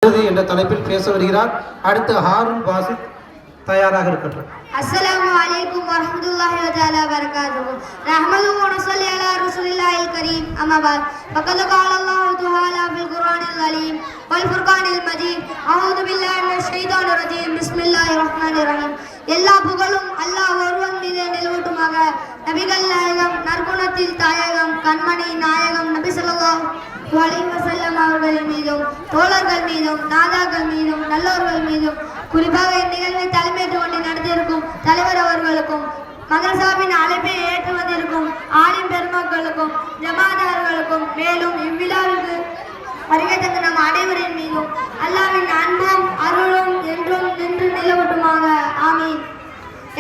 சுத்தது என்ற தலைப்பில் பேச வருகிறார். அடுத்து ஹாரூன் பாசித் தயாராக இருக்கட்டும். அஸ்ஸலாமு அலைக்கும் வரஹ்மத்துல்லாஹி வ பரகாத்துஹு. நஹ்மதுஹு வ நுஸல்லி அலா ரசூலில்லாஹில் கரீம். அம்மா பஅத். ஃபகத் क़ால அல்லாஹு தஆலா ஃபில் குர்ஆனில் அலீம் வல் ஃபுர்கானில் மஜீத். அஊது பில்லாஹி மினஷ் ஷைத்தானிர் ரஜீம். பிஸ்மில்லாஹிர் ரஹ்மானிர் ரஹீம். எல்லா புகழும் அல்லாஹ் ஒருவன் மீது நிலவட்டுமாக. நபிகள் நாயகம், நற்குணத்தில் தாயகம், கண்மணி நாயகம் நபி ஸல்லல்லாஹு அலைஹி வஸல்லம் அவர்களின் மீதும், தோழர்கள் மீதும், நாதாக்கள் மீதும், நல்லோர்கள் மீதும், குறிப்பாக இந்நிகழ்வை தலைமையேற்று கொண்டு நடத்தியிருக்கும் தலைவர் அவர்களுக்கும், மதரசாவின் அழைப்பை ஏற்று வந்திருக்கும் ஆலிம் பெருமக்களுக்கும், ஜமாதார்களுக்கும், மேலும் இவ்விழாவிற்கு வருகை தந்த நம் அனைவரின் மீதும் அல்லாஹ்வின் அன்பும் அருளும் என்றும் நின்று நிலவட்டுமாக. ஆமீன்.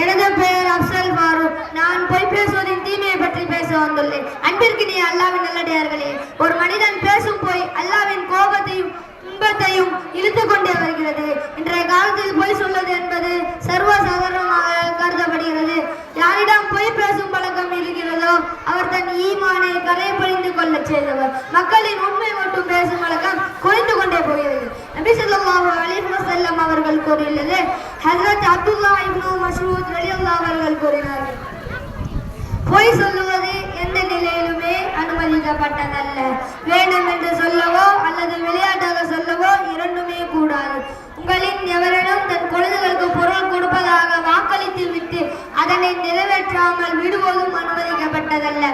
எனது பெயர் அப்சல் ஃபாரூக். நான் பொய் பேசுவதின் தீமையை பற்றி பேச வந்துள்ளேன். அன்பிற்கினிய அல்லாஹ்வின் நல்லடியார்களே, ஒரு மனிதன் பேசும் பொய் அல்லாஹ்வின் கோபத்தையும் துன்பத்தையும் இழுத்து கொண்டே வருகிறது. இன்றைய காலத்தில் பொய் சொல்வது என்பது சர்வசாதாரணமாக கருதப்படுகிறது. யாரிடம் பொய் பேசும் பழக்கம் இருக்கிறதோ அவர் தன் ஈமானை கரை பொழிந்து கொள்ள செய்தவர். மக்களின் உண்மை மட்டும் பேசும் பழக்கம் குறைந்து கொண்டே போகிறது. நபி ஸல்லல்லாஹு அலைஹி வஸல்லம் அவர்கள் கூறியுள்ளது, ஹஜ்ரத் அப்துல்லாஹ் இப்னு மஸ்ஊத் ரலியல்லாஹு அவர்கள் கூறினார்கள், பொய் சொல்லுவது எந்த நிலையிலுமே அனுமதிக்கப்பட்டதல்ல. வேண்டும் என்று சொல்லவோ அல்லது விளையாட்டாக சொல்லவோ இரண்டுமே கூடாது. உங்களின் எவரிடம் தன் குழந்தைகளுக்கு பொருள் கொடுப்பதாக வாக்களித்து விட்டு அதனை நிறைவேற்றாமல் விடுவதும் அனுமதிக்கப்பட்டதல்ல.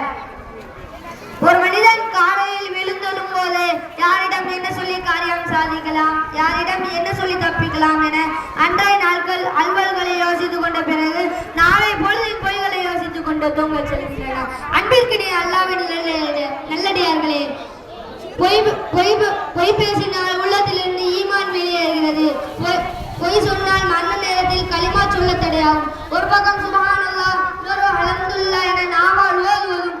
ஒரு மனிதன் காலையில் விழுந்தொழும் போது யாரிடம் என்ன சொல்லி காரியம் சாதிக்கலாம், யாரிடம் என்ன சொல்லி தப்பிக்கலாம் என அன்றைய நாட்கள் அல்வல்களை யோசித்துக் கொண்ட பிறகு நாளை பொழுதில் பொய்களை யோசித்துக் கொண்டு தூங்க செல்கின்றன. அன்பிற்கினிய அல்லாஹ்வின் நல்லடியார்களே, பொய் பேசினால் உள்ளத்திலிருந்து ஈமான் வெளியேறுகிறது. பொய் சொன்னால் மரண நேரத்தில் களிமா சொல்ல தடையாகும். ஒரு பக்கம் சுப்ஹானல்லாஹ், இன்னொரு அல்ஹம்துலில்லாஹ் என நாவால் ஓதுவதும்,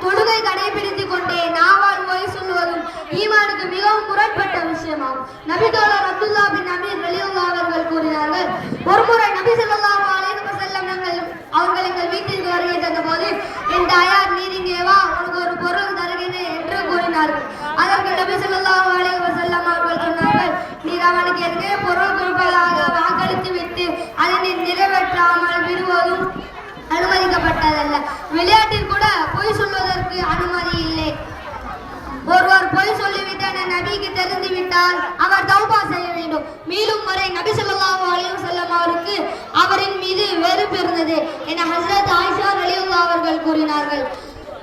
தொழுகை கடைபிடித்துக் கொண்டே நாவால் பொய் சொல்லுவதும் ஈமானுக்கு மிகவும் முரண்பட்ட விஷயமாகும். நபி தோழர் அப்துல்லாஹ் பின் அமீர் ரலியல்லாஹு அவர்கள் கூறினார்கள், ஒருமுறை நபி ஸல்லல்லாஹு அலைஹி வஸல்லம் அவர்கள் எங்கள் வீட்டிற்கு வருகை தந்த போது, என் தாயார் நீர் இங்கே வா, உனக்கு ஒரு பொருள் தருகிறேன் என்று கூறினார்கள். அதற்கு நபி ஸல்லல்லாஹு அலைஹி வஸல்லம் அவர்கள் சொன்னார்கள், நீர் அவனுக்கு ஏற்கனவே பொருள் கொடுப்பதாக வாக்களித்து விட்டு அதனை நிறைவேற்றாமல் விடுவதும் அனுமதிக்கப்பட்டதல்ல. விளையாட்டில் கூட பொய் சொல்வதற்கு அனுமதி இல்லை. ஒருவர் பொய் சொல்லிவிட்டார் என நபிக்கு தெரிந்துவிட்டால் அவர் தௌபா செய்ய வேண்டும். மீளும் முறை நபி ஸல்லல்லாஹு அலைஹி வஸல்லம் அவருக்கு அவரின் மீது வெறுப்பு இருந்தது என ஹஜ்ரத் ஆயிஷா ரலியல்லாஹு அவர்கள் கூறினார்கள்.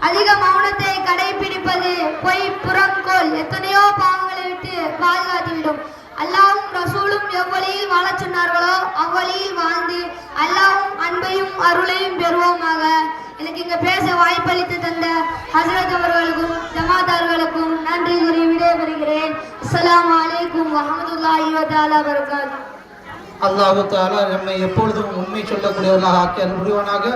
அதிக மௌனத்தை கடைபிடிப்பது பொய் புறங்கோல் எத்தனையோ பாவங்களை விட்டு பாதுகாத்துவிடும். அல்லாஹ்வும் ரசூலும் எவ்வழியில் வாழச் சொன்னார்களோ அவ்வழியில் வாழ்ந்து அல்லாஹ்வும் அன்பையும் அருளையும் பெறுவோமாக. எனக்கு இங்க பேச வாய்ப்பளித்து தந்த ஹஜ்ரத் அவர்களுக்கும் ஜமாதார்களுக்கும் நன்றி கூறி விடைபெறுகிறேன். அஸ்ஸலாமு அலைக்கும் வரஹ்மத்துல்லாஹி வ பரகாத்துஹு. அல்லாஹ் தஆலா நம்மை எப்பொழுதும் உண்மை சொல்லக்கூடியவர்களாக ஆக்கி அருள் புரிவானாக.